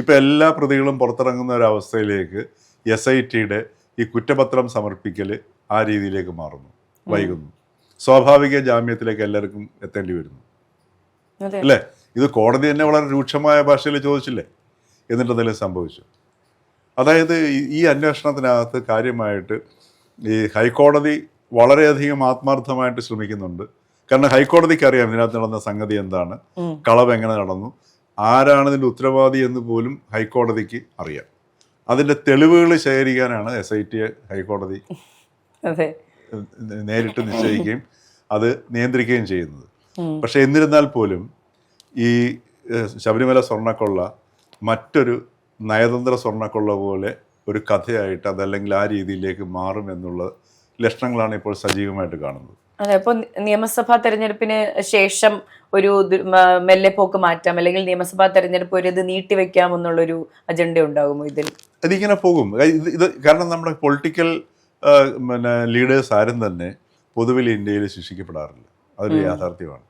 ഇപ്പം എല്ലാ പ്രതികളും പുറത്തിറങ്ങുന്ന ഒരവസ്ഥയിലേക്ക് SITയുടെ ഈ കുറ്റപത്രം സമർപ്പിക്കൽ ആ രീതിയിലേക്ക് മാറുന്നു, വൈകുന്നു. സ്വാഭാവിക ജാമ്യത്തിലേക്ക് എല്ലാവർക്കും എത്തേണ്ടി വരുന്നു അല്ലേ? ഇത് കോടതി തന്നെ വളരെ രൂക്ഷമായ ഭാഷയിൽ ചോദിച്ചില്ലേ, എന്നിട്ട് എന്തെങ്കിലും സംഭവിച്ചു? അതായത് ഈ അന്വേഷണത്തിനകത്ത് കാര്യമായിട്ട് ഈ ഹൈക്കോടതി വളരെയധികം ആത്മാർത്ഥമായിട്ട് ശ്രമിക്കുന്നുണ്ട്. കാരണം ഹൈക്കോടതിക്ക് അറിയാം ഇതിനകത്ത് നടന്ന സംഗതി എന്താണ്, കളവ് എങ്ങനെ നടന്നു, ആരാണ് ഇതിൻ്റെ ഉത്തരവാദി എന്ന് പോലും ഹൈക്കോടതിക്ക് അറിയാം. അതിൻ്റെ തെളിവുകൾ ശേഖരിക്കാനാണ് SIT ഹൈക്കോടതി നേരിട്ട് നിശ്ചയിക്കുകയും അത് നിയന്ത്രിക്കുകയും ചെയ്യുന്നത്. പക്ഷെ എന്നിരുന്നാൽ പോലും ഈ ശബരിമല സ്വർണ്ണക്കൊള്ള മറ്റൊരു നയതന്ത്ര സ്വർണ്ണക്കൊള്ള പോലെ ഒരു കഥയായിട്ട് അതല്ലെങ്കിൽ ആ രീതിയിലേക്ക് മാറും എന്നുള്ള ലക്ഷണങ്ങളാണ് ഇപ്പോൾ സജീവമായിട്ട് കാണുന്നത്. അതെ, ഇപ്പോൾ നിയമസഭാ തെരഞ്ഞെടുപ്പിന് ശേഷം ഒരു മെല്ലെപ്പോക്ക് മാറ്റാം, അല്ലെങ്കിൽ നിയമസഭാ തെരഞ്ഞെടുപ്പ് ഒരു ഇത് നീട്ടിവെക്കാം എന്നുള്ളൊരു അജണ്ട ഉണ്ടാകുമോ ഇതിൽ? ഇതിങ്ങനെ പോകും. ഇത് കാരണം നമ്മുടെ പൊളിറ്റിക്കൽ ലീഡേഴ്സ് ആരും തന്നെ പൊതുവിൽ ഇന്ത്യയിൽ ശിക്ഷിക്കപ്പെടാറില്ല. അതൊരു യാഥാർത്ഥ്യമാണ്.